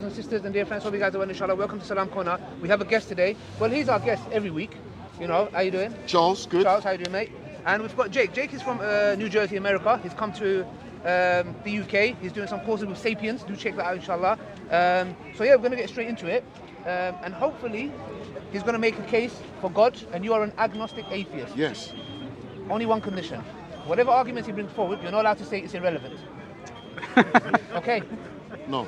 and sisters and dear friends, hope you guys are well, inshallah. Welcome to Salam Corner. We have a guest today. Well, he's our guest every week. You know, how you doing? Charles, good. Charles, how you doing, mate? And we've got Jake. Jake is from New Jersey, America. He's come to the UK. He's doing some courses with Sapiens. Do check that out, inshallah. So yeah, we're going to get straight into it. And hopefully, he's going to make a case for God, and you are an agnostic atheist. Yes. Only one condition. Whatever arguments he brings forward, you're not allowed to say it's irrelevant. Okay? No.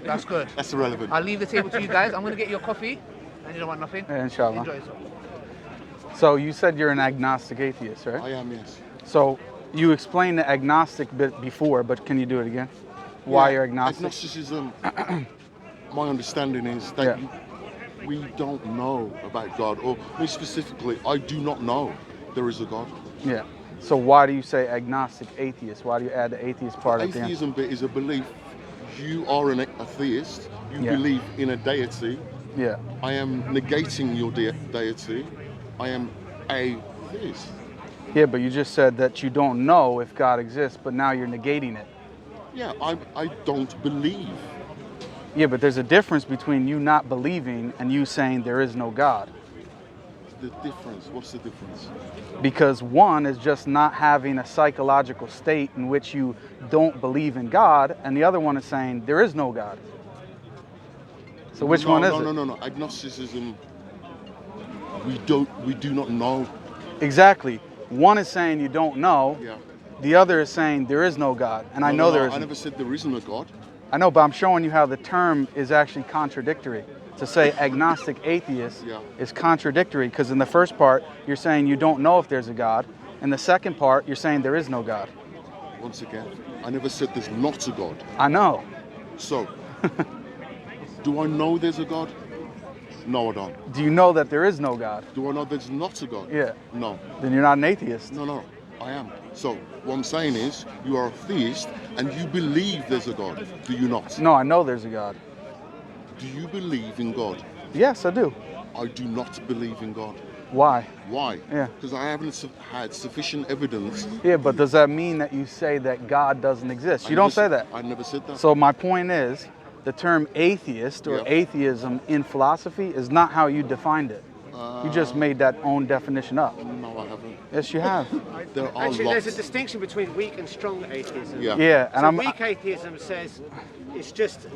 That's good. That's irrelevant. I'll leave the table to you guys. I'm going to get your coffee, and you don't want nothing. Inshallah. Enjoy yourself. So you said you're an agnostic atheist, right? I am, yes. So you explained the agnostic bit before, but can you do it again? Why you're agnostic? Agnosticism, my understanding is that we don't know about God, or me specifically, I do not know there is a God. Yeah. So why do you say agnostic atheist? Why do you add the atheist part at the end? Atheism bit is a belief. You are an atheist. You believe in a deity. Yeah. I am negating your deity. I am a theist. Yeah, but you just said that you don't know if God exists, but now you're negating it. Yeah, I don't believe. Yeah, but there's a difference between you not believing and you saying there is no God. The difference, what's the difference? Because one is just not having a psychological state in which you don't believe in God, and the other one is saying there is no God. So which one is it? No. Agnosticism, we do not know. Exactly. One is saying you don't know. Yeah. The other is saying there is no God. And I know there is. I never said there isn't a God. I know, but I'm showing you how the term is actually contradictory. To say agnostic atheist is contradictory, because in the first part, you're saying you don't know if there's a God. In the second part, you're saying there is no God. Once again, I never said there's not a God. I know. So, do I know there's a God? No, I don't. Do you know that there is no God? Do I know there's not a God? Yeah. No. Then you're not an atheist. No, I am. So, what I'm saying is, you are a theist and you believe there's a God. Do you not? No, I know there's a God. Do you believe in God? Yes, I do. I do not believe in God. Why? Why? Yeah. Because I haven't had sufficient evidence. Yeah, but does that mean that you say that God doesn't exist? You don't say that. I never said that. So my point is, the term atheist or atheism in philosophy is not how you defined it. You just made that own definition up. No, I haven't. Yes, you have. Actually, there's a distinction between weak and strong atheism. Yeah, and so weak atheism says it's just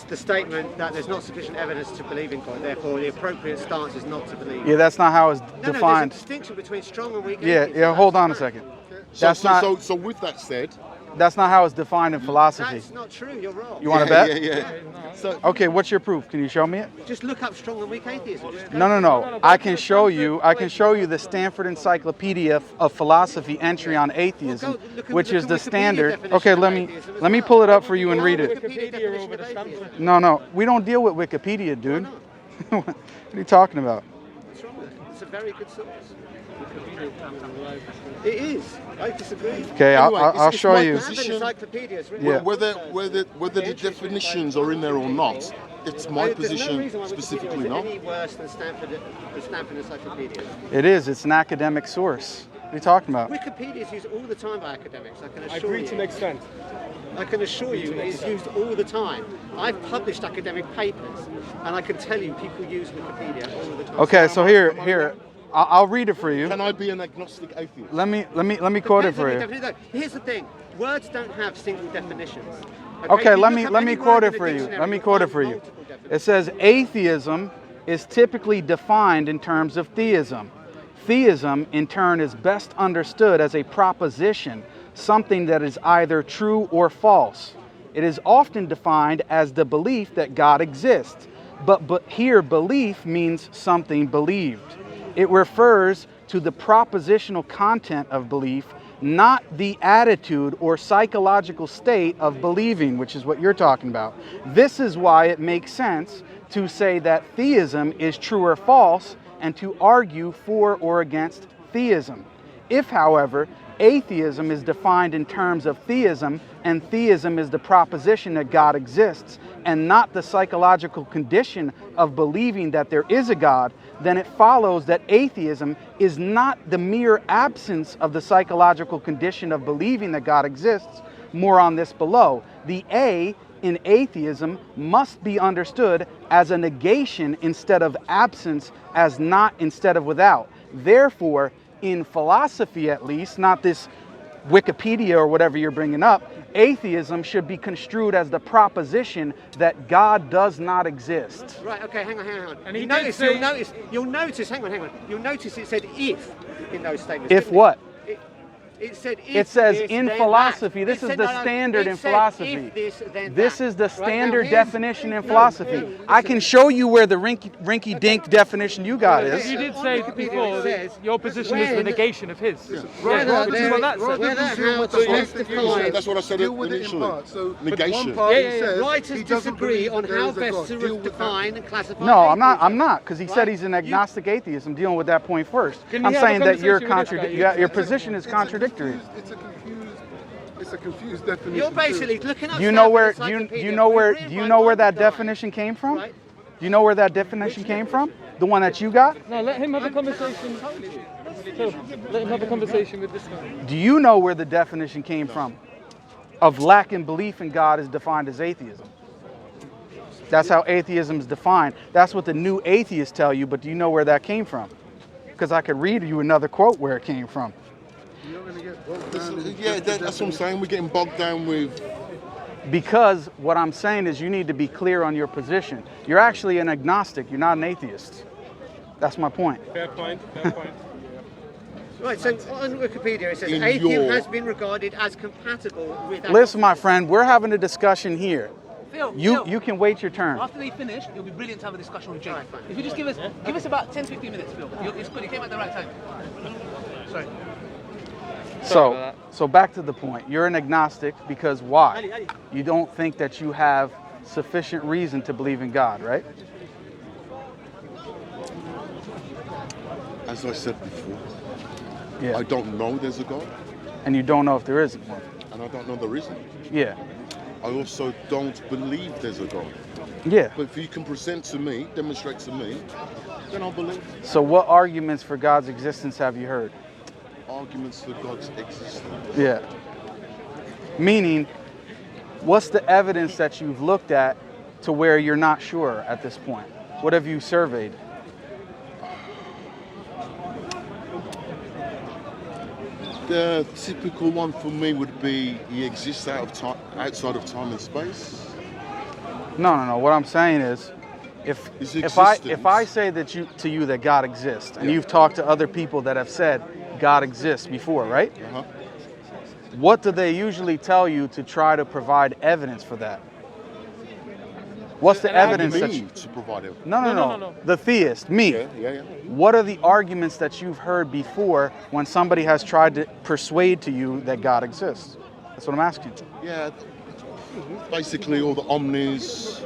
the statement that there's not sufficient evidence to believe in God, therefore the appropriate stance is not to believe. Yeah, that's not how it's No, defined. there's a distinction between strong and weak Yeah, hold on a second. So with that said, that's not how it's defined in philosophy. That's not true, you're wrong. You want to bet? Yeah. So, okay, what's your proof? Can you show me it? Just look up strong and weak atheism. No. I can show you the Stanford Encyclopedia of Philosophy entry on atheism, which is the standard. Okay, let me pull it up for you and read it. No, we don't deal with Wikipedia, dude. What are you talking about? What's wrong with it? It's a very good source. It is. I disagree. Okay, anyway, I'll show you. Whether the definitions are in there or not, it's my position specifically, no? Any worse than Stanford Encyclopedia? It is. It's an academic source. What are you talking about? Wikipedia is used all the time by academics. I can assure you. I agree to an extent. I can assure you it is used all the time. I've published academic papers, and I can tell you people use Wikipedia all the time. Okay, so here. I'll read it for you. Can I be an agnostic atheist? Let me quote it for you. Here's the thing: words don't have single definitions. Okay, let me quote it for you. Let me quote it for you. It says atheism is typically defined in terms of theism. Theism, in turn, is best understood as a proposition, something that is either true or false. It is often defined as the belief that God exists, but here belief means something believed. It refers to the propositional content of belief, not the attitude or psychological state of believing, which is what you're talking about. This is why it makes sense to say that theism is true or false and to argue for or against theism. If, however, atheism is defined in terms of theism, and theism is the proposition that God exists, and not the psychological condition of believing that there is a God, then it follows that atheism is not the mere absence of the psychological condition of believing that God exists. More on this below. The A in atheism must be understood as a negation instead of absence, as not instead of without. Therefore, in philosophy at least, not this Wikipedia or whatever you're bringing up, atheism should be construed as the proposition that God does not exist. Right, okay, hang on. And You'll notice, hang on. You'll notice it said if in those statements. If didn't what? It said if It says this, in then philosophy, that. this It is said, the standard it in said philosophy. if this, then This that. is the Right, now standard here's- definition in no, philosophy. no, I can show you where the rinky-dink definition you got is. You did say before that your position is the when- negation of his. Whether which is what that said. whether how That's to what- best define. That's what I said Deal with it in initially. parts. So Negation. One party Yeah, yeah, yeah. says Writers he doesn't disagree believe on there how is a best God. to Deal with that. define and classify. No, I'm atheism. not, because he said Right? he's an agnostic atheist. I'm dealing with that point first. Can I'm we have a saying that you're conversation with this guy? your position is contradictory. It's a confused definition. You're too. basically looking up. Do you know stuff where in the do you encyclopedia. know We where agree do you on know where one that guy, definition came from? right? Do you know where that definition came from? The one that you got? No, let him have a conversation. So, let him have a conversation with this guy. Do you know where the definition came from? Of lacking belief in God is defined as atheism. That's how atheism is defined. That's what the new atheists tell you, but do you know where that came from? Because I could read you another quote where it came from. You're going to get bogged down in Yeah, that's what I'm saying. We're getting bogged down with. Because what I'm saying is you need to be clear on your position. You're actually an agnostic, you're not an atheist. That's my point. Fair point. Right, so on Wikipedia it says In atheism your- has been regarded as compatible with. Listen, my friend, we're having a discussion here. Phil, You can wait your turn. After they finish, it'll be brilliant to have a discussion with Jake. Right, fine. If you just give us about 10-15 minutes, Phil. It's good. You came at the right time. Sorry. So back to the point. You're an agnostic because why? You don't think that you have sufficient reason to believe in God, right? As I said before, Yeah. I don't know there's a God, And you don't know if there isn't one. and I don't know there isn't. Yeah. I also don't believe there's a God. Yeah. But if you can present to me, demonstrate to me, then I'll believe. So what arguments for God's existence have you heard? Arguments for God's existence. Yeah. Meaning, what's the evidence that you've looked at to where you're not sure at this point? What have you surveyed? The typical one for me would be he exists outside of time and space. No. What I'm saying is, if His if I existence. say that to you that God exists, and Yeah. you've talked to other people that have said God exists before, right? Uh-huh. What do they usually tell you to try to provide evidence for that? What's the evidence that Me you... to provide it. No. The theist, me. Yeah. What are the arguments that you've heard before when somebody has tried to persuade to you that God exists? That's what I'm asking. Yeah. Basically, all the omnis.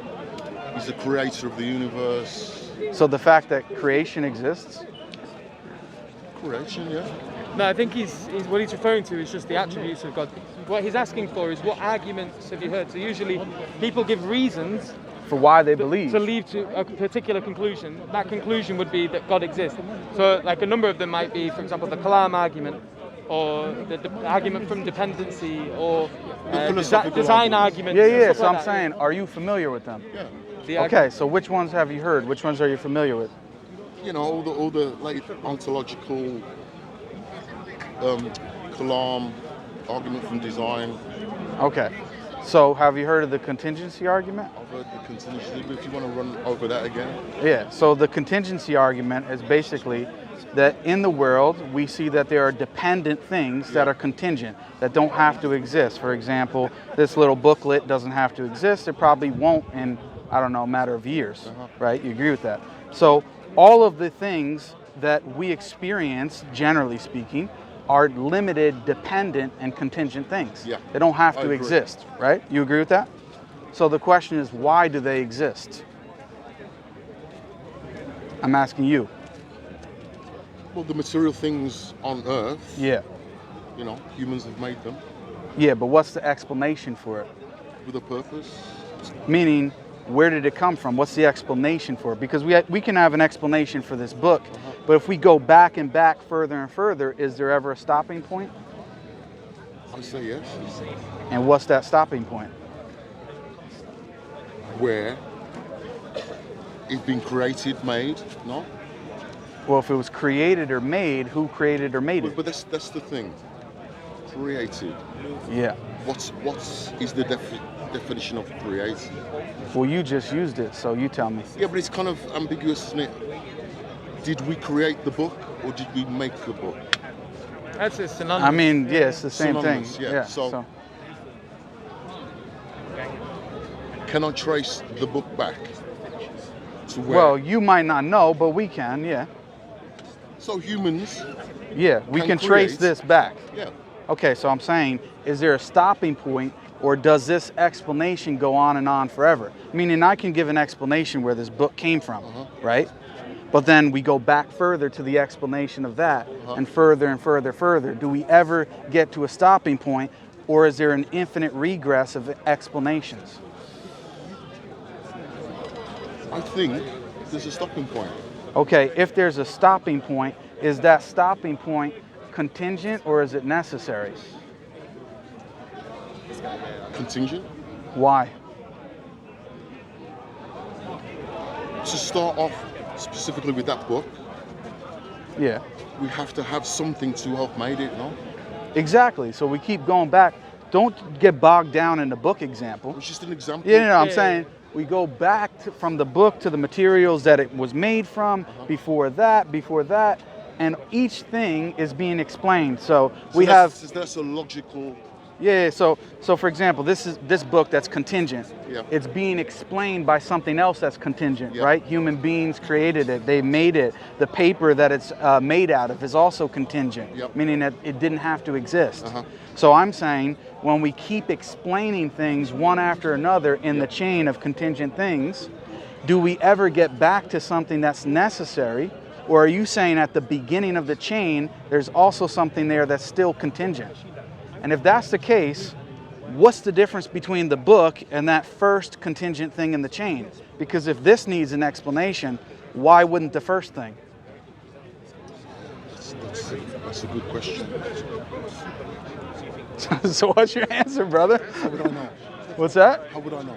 He's the creator of the universe. So the fact that creation exists? Creation, yeah. No, I think he's what he's referring to is just the attributes of God. What he's asking for is what arguments have you heard? So usually people give reasons For why they believe. to lead to a particular conclusion. That conclusion would be that God exists. So like a number of them might be, for example, the Kalam argument, or the argument from dependency, or philosophical design arguments. argument. Yeah. stuff So like I'm that. saying, are you familiar with them? Yeah. The Okay, so which ones have you heard? Which ones are you familiar with? You know, all the like ontological Kalam argument from design. Okay. So have you heard of the contingency argument? I've heard the contingency, but if you want to run over that again. Yeah, so the contingency argument is basically that in the world we see that there are dependent things that are contingent, that don't have to exist. For example, this little booklet doesn't have to exist. It probably won't in, I don't know, a matter of years, right? You agree with that? So all of the things that we experience, generally speaking, are limited, dependent, and contingent things. Yeah, They don't have I to agree. exist, right? You agree with that? So the question is, why do they exist? I'm asking you. Well, the material things on Earth, Yeah. you know, humans have made them Yeah, but what's the explanation for it? with a purpose. Meaning, where did it come from? What's the explanation for it? Because we can have an explanation for this book, but if we go back and back further and further, is there ever a stopping point? I say yes. And what's that stopping point? where it's been created, made, no? Well, if it was created or made, who created or made it? But that's the thing. Created. Yeah. What's is the definition of created? Well, you just used it, so you tell me. Yeah, but it's kind of ambiguous, isn't it? Did we create the book or did we make the book? That's a synonymous. I mean, yeah, it's the same thing. Synonymous, yeah. So can I trace the book back to where? Well, you might not know, but we can, yeah. So humans, Yeah, we can trace create. this back. yeah. Okay, so I'm saying, is there a stopping point, or does this explanation go on and on forever? Meaning I can give an explanation where this book came from, right? But then we go back further to the explanation of that, and further and further, further. Do we ever get to a stopping point, or is there an infinite regress of explanations? I think there's a stopping point. Okay, if there's a stopping point, is that stopping point contingent or is it necessary? Contingent. Why? To start off specifically with that book, Yeah, we have to have something to help made it, no? exactly. So we keep going back. Don't get bogged down in the book example. It's just an example. Yeah, no, I'm Yeah, saying we go back from the book to the materials that it was made from, before that, and each thing is being explained. So we have, That's a logical. yeah. So for example, this book that's contingent. Yeah. It's being explained by something else that's contingent, Yeah. right? Human beings created it. They made it. The paper that it's made out of is also contingent, Yep. meaning that it didn't have to exist. Uh-huh. So I'm saying when we keep explaining things one after another in the chain of contingent things, do we ever get back to something that's necessary? Or are you saying at the beginning of the chain, there's also something there that's still contingent? And if that's the case, what's the difference between the book and that first contingent thing in the chain? Because if this needs an explanation, why wouldn't the first thing? That's a good question. So what's your answer, brother? How would I know? What's that? How would I know?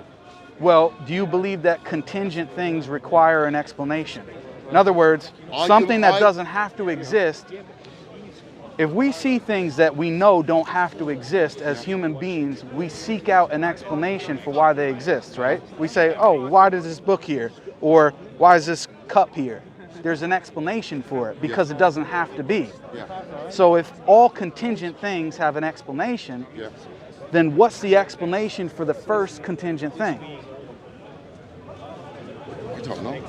Well, do you believe that contingent things require an explanation? In other words, something that doesn't have to exist. If we see things that we know don't have to exist as human beings, we seek out an explanation for why they exist, right? We say, oh, why does this book here? Or why is this cup here? There's an explanation for it because it doesn't have to be. Yeah. So if all contingent things have an explanation, Yeah. then what's the explanation for the first contingent thing? I don't know.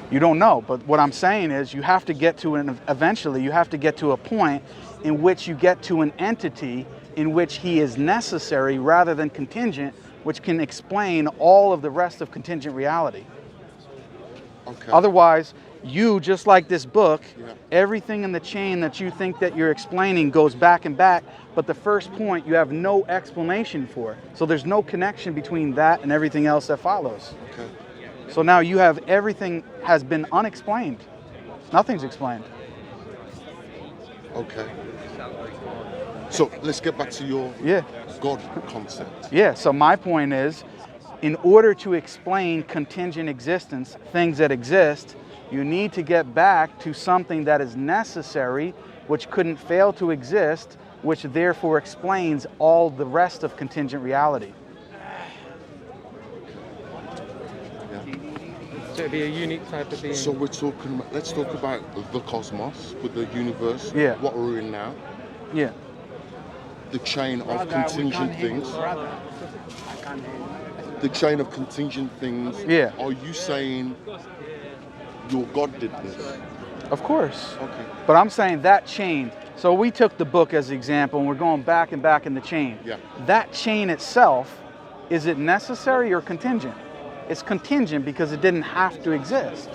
You don't know, but what I'm saying is you have to get to eventually you have to get to a point in which you get to an entity in which he is necessary rather than contingent, which can explain all of the rest of contingent reality. Okay. Otherwise, you, just like this book, Yeah. everything in the chain that you think that you're explaining goes back and back, but the first point you have no explanation for. So there's no connection between that and everything else that follows. Okay. So now you have everything has been unexplained. Nothing's explained. Okay. So let's get back to your Yeah. God concept. Yeah, so my point is, in order to explain contingent existence, things that exist, you need to get back to something that is necessary, which couldn't fail to exist, which therefore explains all the rest of contingent reality. So it'd be a unique type of being. So we're talking about, let's talk about the cosmos with the universe, Yeah. what we're in now, Yeah. the chain of contingent things. The chain of contingent things. Yeah. Are you saying your God did this? Of course. Okay. But I'm saying that chain. So we took the book as the example and we're going back and back in the chain. Yeah. That chain itself, is it necessary or contingent? It's contingent because it didn't have to exist.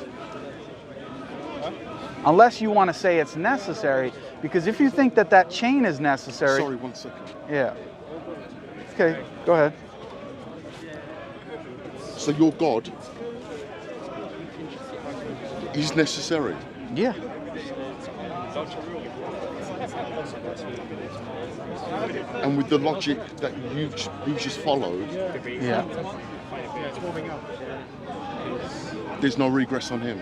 Unless you want to say it's necessary, because if you think that that chain is necessary. Sorry, 1 second. Yeah. Okay, go ahead. So your God is necessary. Yeah. And with the logic that you just followed, Yeah. there's no regress on him.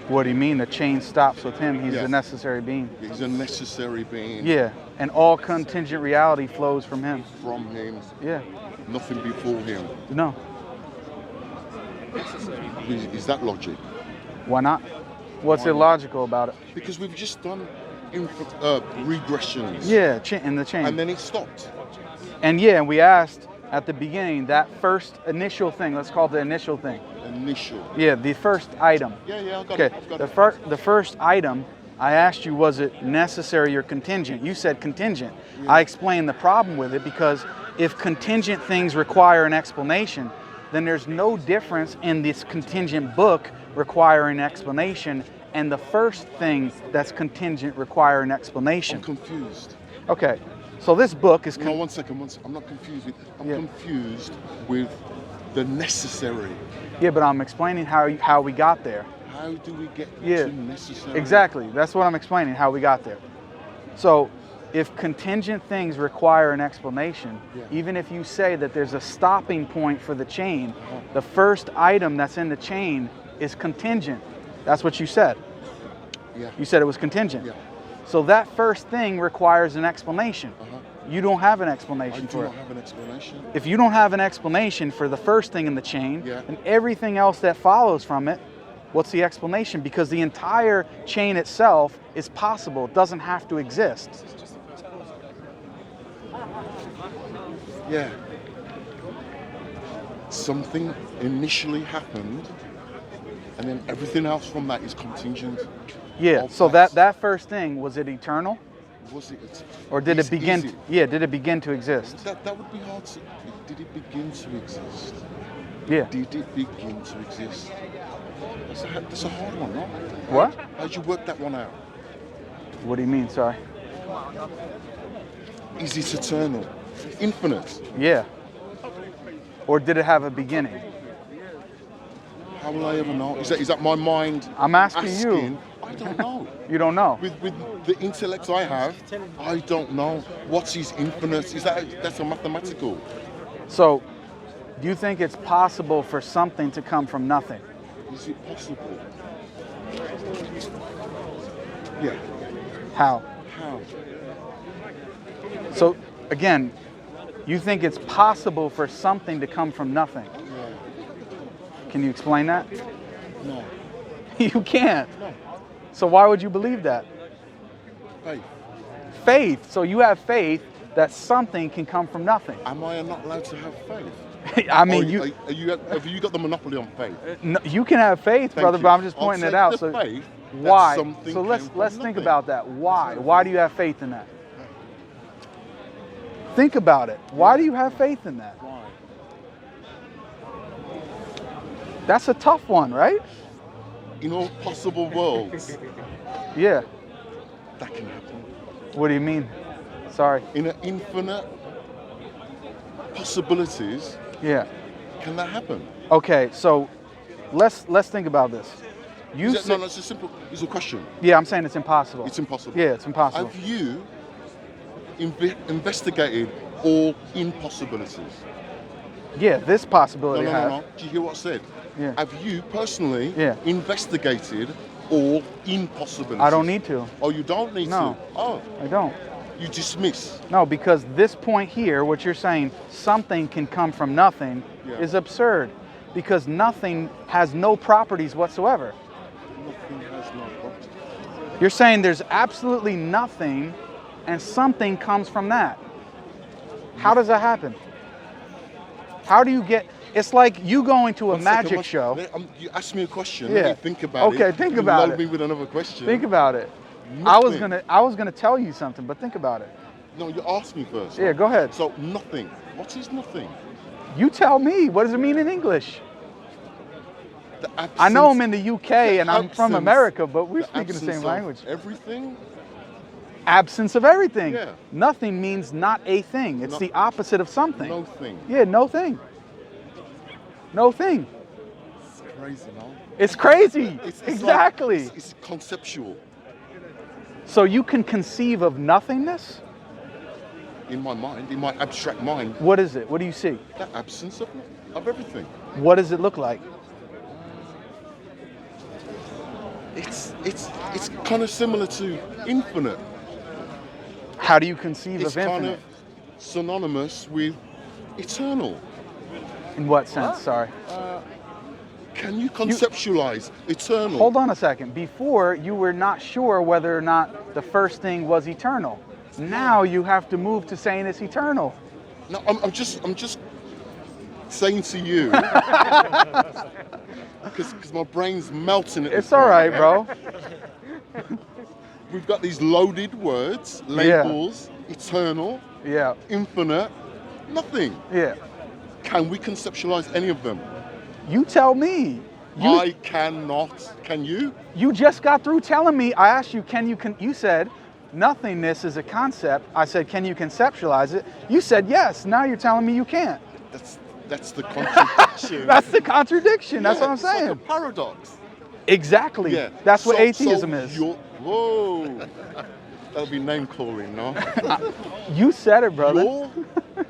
What do you mean? The chain stops with him. He's Yeah. the necessary being. He's a necessary being. Yeah. And all contingent reality flows from him. From him, Yeah. nothing before him. No. Is that logic? Why not? What's illogical about it? Because we've just done regressions. Yeah, in the chain. And then it stopped. And yeah, and we asked at the beginning that first initial thing. Let's call it the initial thing. Initial. Yeah, the first item. Yeah, I got Okay. it. I've got it. The first item, I asked you, was it necessary or contingent? You said contingent. I explained the problem with it because if contingent things require an explanation, then there's no difference in this contingent book requiring an explanation and the first thing that's contingent require an explanation. I'm confused. Okay, so this book is... No, one second. I'm not confused. I'm Yeah. confused with the necessary. Yeah, but I'm explaining how we got there. How do we get Yeah, to necessary? exactly. That's what I'm explaining, how we got there. So if contingent things require an explanation, Yeah. even if you say that there's a stopping point for the chain, the first item that's in the chain is contingent. That's what you said. Yeah. You said it was contingent. Yeah. So that first thing requires an explanation. Uh-huh. You don't have an I explanation do for not it. have an explanation. If you don't have an explanation for the first thing in the chain, Yeah. and everything else that follows from it, what's the explanation? Because the entire chain itself is possible. It doesn't have to exist. Yeah. Something initially happened, and then everything else from that is contingent. Yeah. Of So that first thing, was it eternal, Was it? or did is- it begin? is it? Yeah. Did it begin to exist? That would be hard to. Did it begin to exist? Yeah. Did it begin to exist? That's a hard one, no? What? How'd you work that one out? What do you mean? Sorry. Is it eternal? Infinite? Yeah. Or did it have a beginning? How will I ever know? Is that my mind? I'm asking you. I don't know. You don't know. With the intellect I have, I don't know. What is infinite? That's a mathematical? So, do you think it's possible for something to come from nothing? Is it possible? Yeah. How? How? So, again, you think it's possible for something to come from nothing? Yeah. Can you explain that? No. You can't. No. So why would you believe that? Faith. Faith. So you have faith that something can come from nothing. Am I not allowed to have faith? I mean, have you got the monopoly on faith? no, you can have faith, Thank brother, you. but I'm just I'll pointing it take out. the So faith that why? something So came let's from think nothing. about that. Why? Why do you have faith in that? Think about it. Why do you have faith in that? Why? That's a tough one, right? In all possible worlds, Yeah. that can happen. What do you mean? Sorry. In an infinite possibilities, Yeah. can that happen? Okay, so let's think about this. You No, said, it's a simple. It's a question. yeah, I'm saying it's impossible. It's impossible. Yeah, it's impossible. Have you investigated all impossibilities? Yeah, this No, possibility no, I no, have. no. Do you hear what I said? Yeah. Have you personally Yeah. investigated all impossibilities? I don't need to. Oh, you don't need No. to? Oh, I don't. you dismiss. No, because this point here, what you're saying, something can come from nothing, Yeah. is absurd. Because nothing has no properties whatsoever. Nothing has no property. You're saying there's absolutely nothing and something comes from that. How does that happen? How do you get... It's like you going to a One second, magic show. You asked me a question. Yeah. Let me think about it. Okay, think You about load it. me with another question. Think about it. Nothing. I was gonna tell you something, but think about it. No, you asked me first. Yeah, go ahead. So nothing. What is nothing? You tell me. What does it mean in English? The absence, I know I'm in the UK and I'm from absence- America, but we're the speaking the absence same of language. Everything. Absence of everything. Yeah. Nothing means not a thing. It's No- the opposite of something. No thing. Yeah, no thing. No thing. It's crazy, no? It's crazy. It's exactly. Like, it's conceptual. So you can conceive of nothingness? In my mind, in my abstract mind, What is it? What do you see? the absence of everything. What does it look like? It's kind of similar to infinite. How do you conceive It's of kind infinite? of synonymous with eternal. In what sense? Sorry. Can you conceptualize eternal? Hold on a second. Before, you were not sure whether or not the first thing was eternal. Now you have to move to saying it's eternal. No, I'm just saying to you, because my brain's melting at this It's all point. right, bro. We've got these loaded words, labels, eternal, Yeah, infinite, nothing. yeah. Can we conceptualize any of them? You tell me. I cannot. Can you? You just got through telling me. I asked you, you said nothingness is a concept. I said, can you conceptualize it? You said yes. Now you're telling me you can't. That's the contradiction. That's the contradiction. That's what I'm It's like saying. a paradox. Exactly. Yeah. That's what So- atheism so is. Whoa. That'll be name calling, no? You said it, brother. Your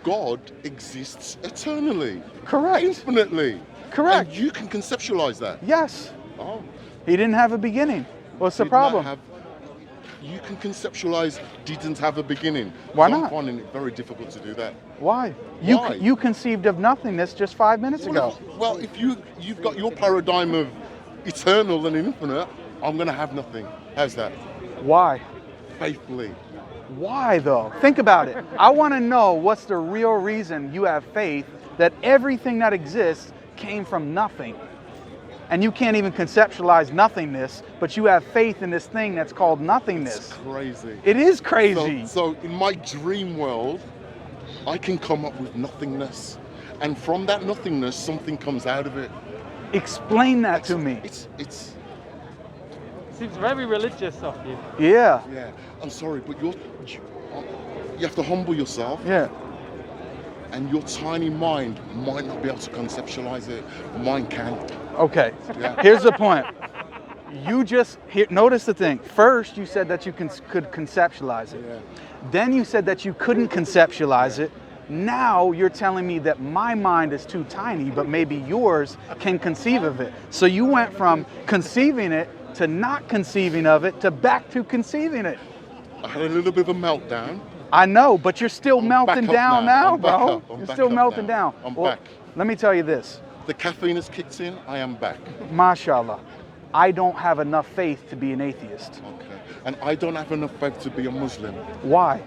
God exists eternally. Correct. Infinitely. Correct. And you can conceptualize that. Yes. Oh. He didn't have a beginning. What's the Did not problem? have- you can conceptualize didn't have a beginning. Why So not? I'm finding it very difficult to do that. Why? Why? You conceived of nothingness just 5 minutes ago. Well, if you've got your paradigm of eternal and infinite, I'm going to have nothing. How's that? Why? Faithfully. Why though? Think about it. I want to know what's the real reason you have faith that everything that exists came from nothing. And you can't even conceptualize nothingness, but you have faith in this thing that's called nothingness. It's crazy. It is crazy. So in my dream world, I can come up with nothingness. And from that nothingness, something comes out of it. Explain that to me. It's Seems very religious of you. Yeah. yeah, I'm sorry, but you have to humble yourself. Yeah. And your tiny mind might not be able to conceptualize it. Mine can. Okay. Yeah. Here's the point. You just notice the thing. First, you said that you could conceptualize it. Yeah. Then you said that you couldn't conceptualize it. Now you're telling me that my mind is too tiny, but maybe yours can conceive of it. So you went from conceiving it to not conceiving of it to back to conceiving it. I had a little bit of a meltdown. I know, but you're still I'm melting back up down now. now, I'm back bro. up. I'm You're back still up melting now. down. I'm Well, back. let me tell you this. The caffeine has kicked in. I am back. Mashallah, I don't have enough faith to be an atheist. Okay. And I don't have enough faith to be a Muslim. Why?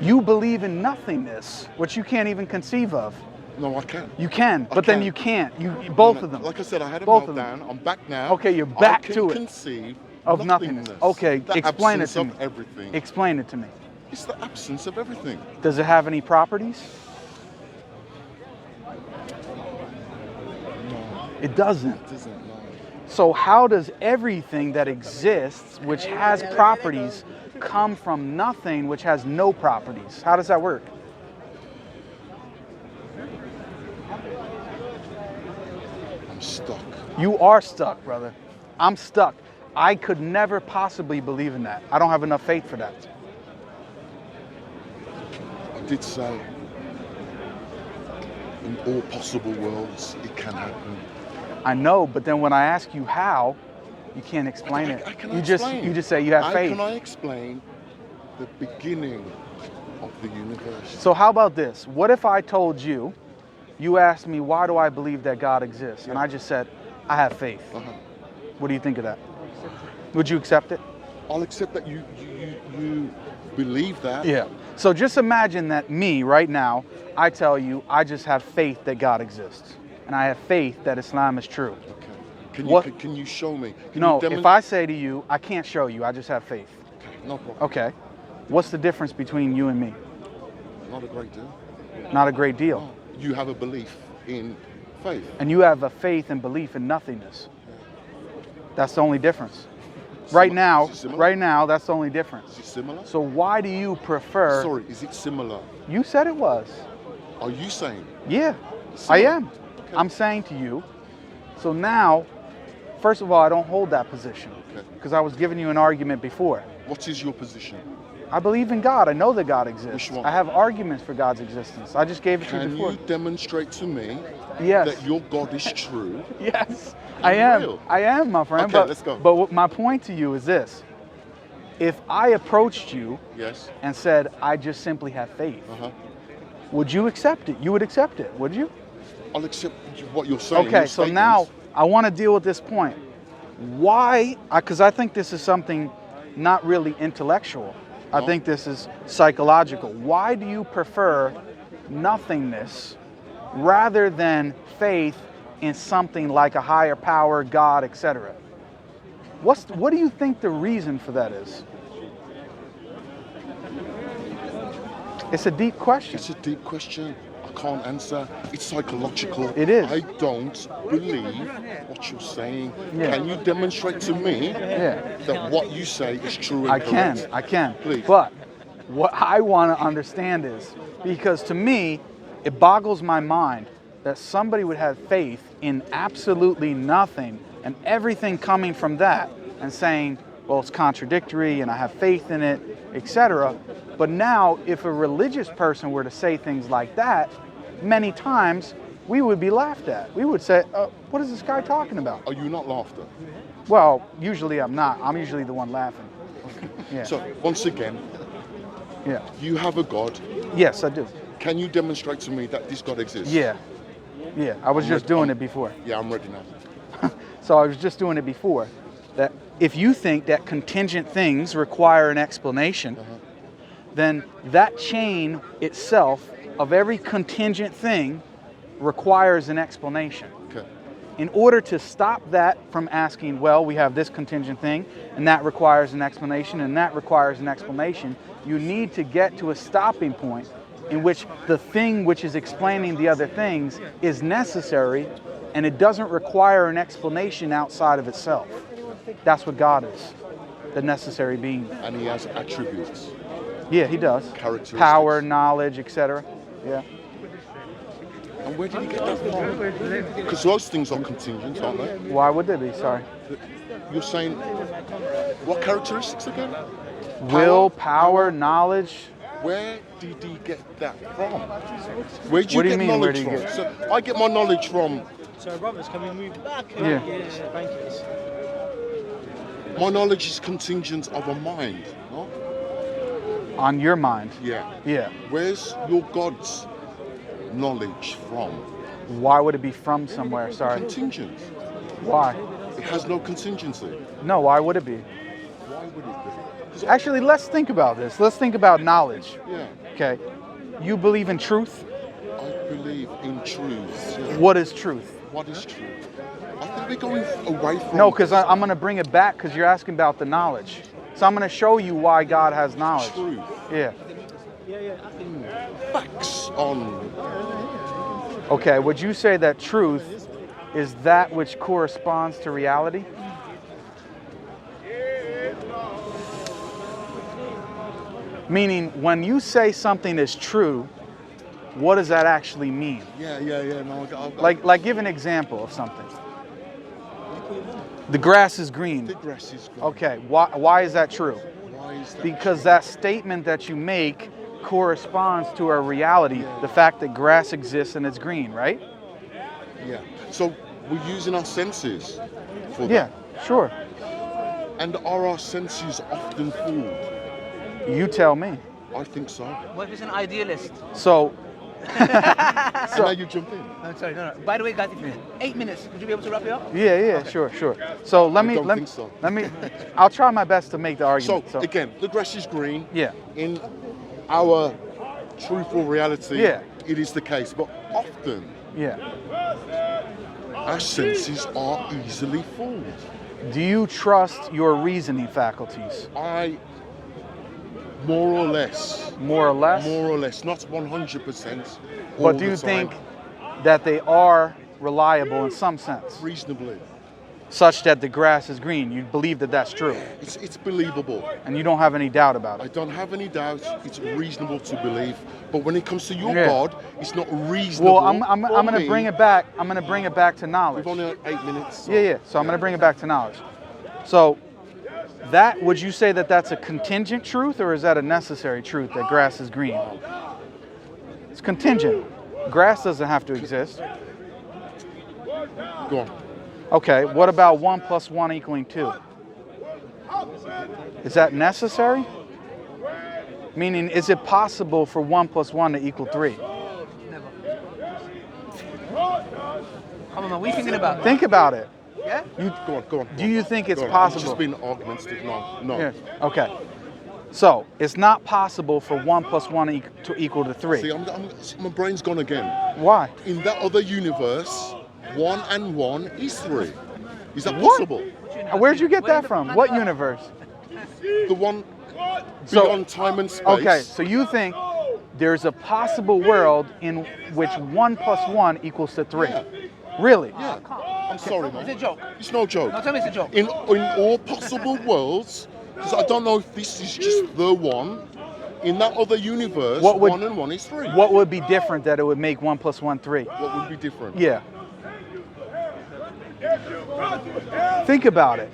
You believe in nothingness, which you can't even conceive of. No, I can't. You can, I but then can. you can't. Both No, of them. Like I said, I had a Both of them. meltdown. I'm back now. Okay, you're back I to can it. conceive Of nothingness. Okay, The explain it absence to me. of everything. Explain it to me. It's the absence of everything. Does it have any properties? It doesn't. It doesn't. No. So how does everything that exists, which has properties, come from nothing which has no properties? How does that work? I'm stuck. You are stuck, brother. I'm stuck. I could never possibly believe in that. I don't have enough faith for that. I did say, in all possible worlds, it can happen. I know, but then when I ask you how, you can't explain it. I You just say you have How faith. can I explain the beginning of the universe? So how about this? What if I told you, you asked me, why do I believe that God exists? And I just said, I have faith. Uh-huh. What do you think of that? Would you accept it? I'll accept that you believe that. Yeah. So just imagine that me right now, I tell you, I just have faith that God exists. And I have faith that Islam is true. Okay. Can you show me? No, if I say to you, I can't show you, I just have faith. Okay, no problem. Okay. What's the difference between you and me? Not a great deal. Not a great deal. No. You have a belief in faith. And you have a faith and belief in nothingness. That's the only difference. Right now, that's the only difference. Is it similar? So why do you prefer? Sorry, is it similar? You said it was. Are you saying? Yeah, I Similar. am. I'm saying to you. So now, first of all, I don't hold that position Okay. because I was giving you an argument before. What is your position? I believe in God. I know that God exists. Which one? I have arguments for God's existence. I just gave it to you Can before. you demonstrate to me Yes. that your God is true? Yes, I am. real? I am, my friend. Okay, but, let's go. But my point to you is this. If I approached you Yes. and said, I just simply have faith, Uh-huh. would you accept it? You would accept it, would you? I'll accept what you're saying. Okay, your so now statements. I want to deal with this point. Why? Because I think this is something not really intellectual. I No. think this is psychological. Why do you prefer nothingness rather than faith in something like a higher power, God, etc.? What do you think the reason for that is? It's a deep question. It's a deep question. I can't answer. It's psychological. It is. I don't believe what you're saying. Yeah. Can you demonstrate to me Yeah. that what you say is true and I can, correct? I can. Please. But what I want to understand is, because to me, it boggles my mind that somebody would have faith in absolutely nothing and everything coming from that and saying, well, it's contradictory and I have faith in it, etc. But now, if a religious person were to say things like that, many times we would be laughed at. We would say, what is this guy talking about? Are you not laughter? Well, usually I'm not. I'm usually the one laughing. Yeah. So, once again, Yeah. you have a God. Yes, I do. Can you demonstrate to me that this God exists? Yeah. Yeah. I was just doing it before. Yeah, I'm ready now. So I was just doing it before. That if you think that contingent things require an explanation, then that chain itself of every contingent thing requires an explanation. Okay. In order to stop that from asking, well, we have this contingent thing, and that requires an explanation, and that requires an explanation, you need to get to a stopping point in which the thing which is explaining the other things is necessary, and it doesn't require an explanation outside of itself. That's what God is, the necessary being. And he has attributes. Yeah, he does. Characteristics. Power, knowledge, etc. Yeah. And where did he get that from? Because those things are contingent, aren't they? Why would they be? Sorry. You're saying, what characteristics again? Will, power, knowledge. Where did he get that from? Where do you What do you get mean, knowledge where do you from? get- So I get my knowledge from, So brothers, can we move back? Yeah. Thank you. my knowledge is contingent of a mind, no? On your mind. Yeah. Yeah. Where's your God's knowledge from? Why would it be from somewhere? Sorry. Contingent. Why? It has no contingency. No, why would it be? Why would it be? 'Cause Actually, let's think about this. Let's think about knowledge. yeah, Okay. You believe in truth? I believe in truth. Yeah. What is truth? What is truth? I think we're going away from. No, because I'm going to bring it back because you're asking about the knowledge. So I'm going to show you why God has knowledge. truth. Yeah. Facts on. Okay. Would you say that truth is that which corresponds to reality? Meaning, when you say something is true, what does that actually mean? Yeah. No, Like give an example of something. The grass is green. the grass is green. Okay, why is that true? Why is that? Because that statement that you make corresponds to a reality, the fact that grass exists and it's green, right? Yeah. So we're using our senses for Yeah, sure. that. And are our senses often fooled? You tell me. I think so. What if it's an idealist? So, And now you jump in. I'm sorry, no. By the way, guys, if you 8 minutes, would you be able to wrap it up? yeah, sure. So let me, don't let me, think so. let me, I'll try my best to make the So argument. again, the grass is green. Yeah. In our truthful reality, Yeah. it is the case. But often Yeah. our senses are easily fooled. Do you trust your reasoning faculties? I more or less, More or less? not 100%. all But do the you time. think that they are reliable in some sense? Reasonably? such that the grass is green. You believe that that's true, It's believable. and you don't have any doubt about I it. don't have any doubts. It's reasonable to believe. But when it comes to your Yeah. God, it's not reasonable. Well, I'm for going to me. bring it back. I'm going to bring it back to knowledge. We've only got 8 minutes. So. Yeah. So I'm going to bring it back to knowledge. So that, would you say that that's a contingent truth, or is that a necessary truth that grass is green? It's contingent. Grass doesn't have to exist. Go on. Okay, what about 1 + 1 = 2? Is that necessary? Meaning, is it possible for 1 + 1 to equal 3? Never. Come on, man. What are you thinking about? Think about it. Yeah? Go on. Do you think it's Go on. possible? I'm just being argumentative. No. Yeah. Okay. So, it's not possible for 1 + 1 to equal to 3. See, my brain's gone again. Why? In that other universe, 1 and 1 is 3. Is that What? possible? Where'd you get that from? What universe? The one So- beyond time and space. Okay, so you think there's a possible world in which 1 + 1 equals to 3? Yeah. Really? Yeah. I'm sorry, man. It's a joke. It's no joke. No, tell me it's a joke. In all possible worlds, because I don't know if this is just the one. In that other universe, What would- 1 and 1 is 3. What would be different that it would make 1 + 1 3? What would be different? Yeah. Think about it.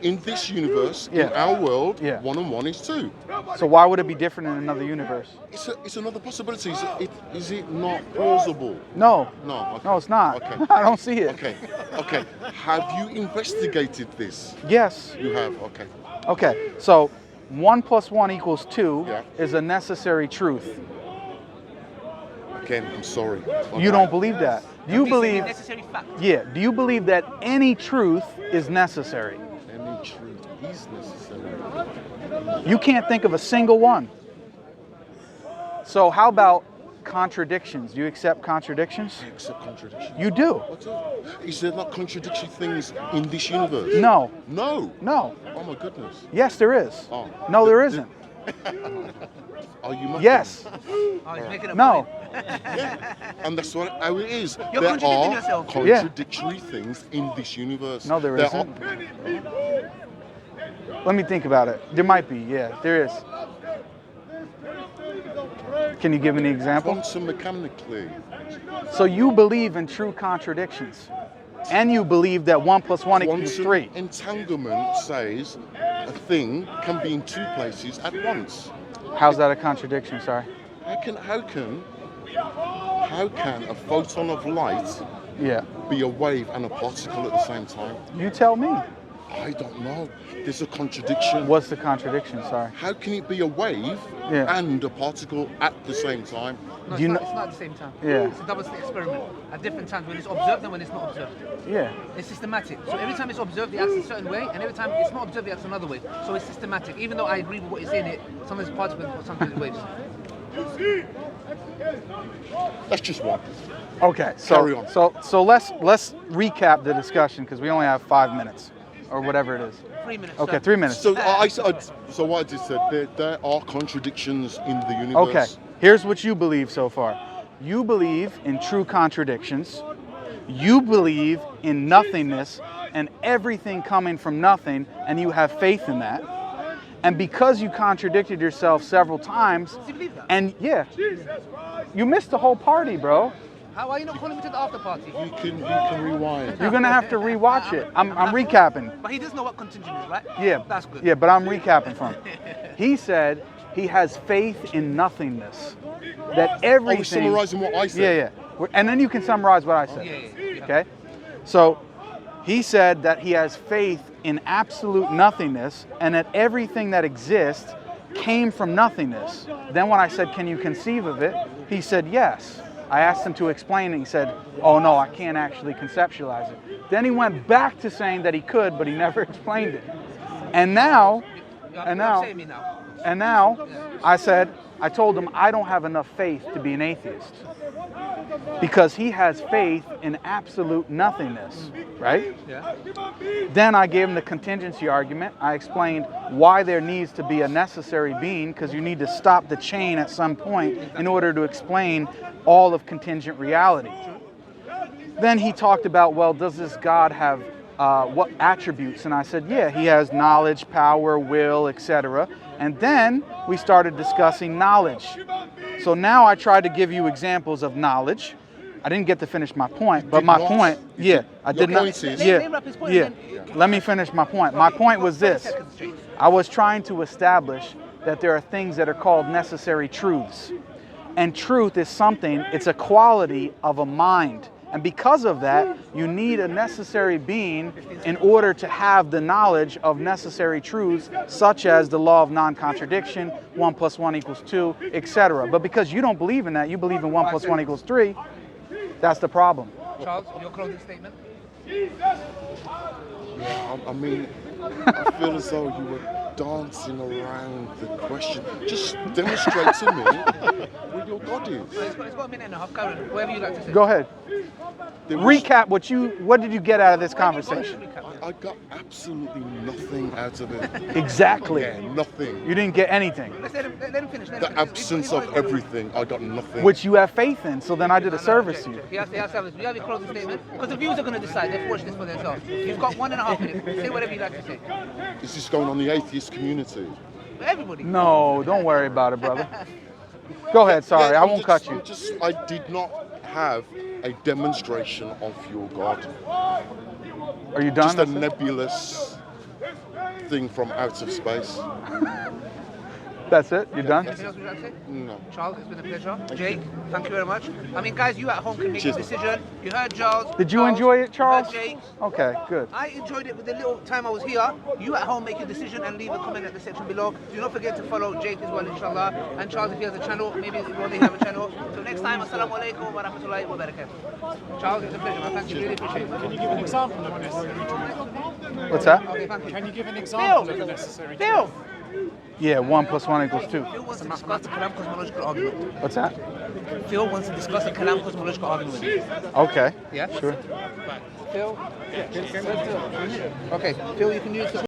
In this universe, in Yeah. our world, Yeah. 1 and 1 is 2. So why would it be different in another universe? It's another possibility. Is it not plausible? No. No. Okay. No, it's not. Okay. I don't see it. Okay. Have you investigated this? Yes. You have. Okay. Okay. So 1 + 1 = 2 Yeah. is a necessary truth. Again, I'm sorry. You don't believe that. Do you This is a believe? necessary fact. Yeah. Do you believe that any truth is necessary? Any truth is necessary. You can't think of a single one. So how about contradictions? Do you accept contradictions? I accept contradiction. You do. What's up? Is there not contradictory things in this universe? No. No. No. Oh my goodness. Yes, there is. Oh. No, there isn't. Are you mocking Yes. Oh, he's making a No. point. And that's how it is. You're there contradicting are yourself. contradictory things in this universe. No, there There isn't. Let me think about it. There might be. Yeah, there is. Can you give me an example? Quantum mechanically. So you believe in true contradictions, and you believe that 1 + 1 = Quantum 3. entanglement says a thing can be in 2 places at once. How's that a contradiction? Sorry. How can a photon of light Yeah. be a wave and a particle at the same time? You tell me. I don't know. There's a contradiction. What's the contradiction? Sorry. How can it be a wave Yeah. and a particle at the same time? No, Do you it's, not, know- it's not at the same time. Yeah. It's a double slit experiment. At different times when it's observed and when it's not observed. Yeah. It's systematic. So every time it's observed, it acts a certain way, and every time it's not observed, it acts another way. So it's systematic. Even though I agree with what you're saying, sometimes it's particles, sometimes it's waves. That's just one. Okay. So Carry on. so let's recap the discussion because we only have 5 minutes or whatever it is. 3 minutes. Okay, sir. 3 minutes. So so what I just said, there are contradictions in the universe. Okay, here's what you believe so far. You believe in true contradictions. You believe in nothingness and everything coming from nothing, and you have faith in that. And because you contradicted yourself several times, Do you believe that? and yeah, you missed the whole party, bro. How are you not calling me to the after party? You can rewind. You're gonna have to rewatch it. I'm recapping. But he does know what contingent is, right? Yeah, That's good. Yeah, but I'm recapping from it. He said he has faith in nothingness. That I everything. was summarizing what I said. Yeah. And then you can summarize what I said. Yeah. Okay? So he said that he has faith in absolute nothingness and that everything that exists came from nothingness. Then when I said, can you conceive of it? He said, yes. I asked him to explain it. He said, oh no, I can't actually conceptualize it. Then he went back to saying that he could, but he never explained it. And now, You're upsetting me now. and now I told him I don't have enough faith to be an atheist. Because he has faith in absolute nothingness, right? Yeah. Then I gave him the contingency argument. I explained why there needs to be a necessary being, because you need to stop the chain at some point in order to explain all of contingent reality. Then he talked about, well, does this God have what attributes? And I said, yeah, he has knowledge, power, will, etc. And then we started discussing knowledge. So now I tried to give you examples of knowledge. I didn't get to finish my point, but my point, yeah, I did not. Yeah. Let me finish my point. My point was this. I was trying to establish that there are things that are called necessary truths. And truth is something, it's a quality of a mind. And because of that, you need a necessary being in order to have the knowledge of necessary truths, such as the law of non-contradiction, 1 + 1 = 2, etc. But because you don't believe in that, you believe in 1 + 1 = 3, that's the problem. Charles, your closing statement? Yeah, I mean, I feel as though you were dancing around the question. Just demonstrate to me where your God is. It's got a minute and a half, Karen. Whatever you like to say. Go ahead. There was- Recap what did you get out of this conversation? I got absolutely nothing out of it. Exactly. Yeah, nothing. You didn't get anything. Let's let him finish. The absence of everything, I got nothing. Which you have faith in, so then I did a service to you. You have to have your closing statement, because the viewers are going to decide. They've watched this for themselves. You've got 1.5 minutes. Say whatever you like to say. Is this going on the atheist community? Everybody. No, don't worry about it, brother. Go ahead, sorry, Yeah, I won't cut you. I did not have a demonstration of your God. Are you done? Just a nebulous thing from out of space. That's it? You're done? Anything else you'd like to say? No. Charles, it's been a pleasure. Jake, thank you very much. I mean, guys, you at home can make Cheers. a decision. You heard Charles. Did you enjoy it, Charles? You heard Jake. Okay, good. I enjoyed it with the little time I was here. You at home make a decision and leave a comment at the section below. Do not forget to follow Jake as well, inshallah. And Charles, if he has a channel, maybe one day have a channel. Till next time, assalamu alaikum wa rahmatullahi wa barakatuh. Charles, it's a pleasure, man. Thank you. Really appreciate it. Can you give an example of a necessary truth? What's that? Okay, thank you. Can you give an example of a necessary truth? Phil! Yeah, 1 + 1 = 2. Phil wants to discuss a Kalam cosmological argument. What's that? Phil wants to discuss a Kalam cosmological argument with you. Okay. Yeah? Sure. Phil? Okay, Phil, you can use the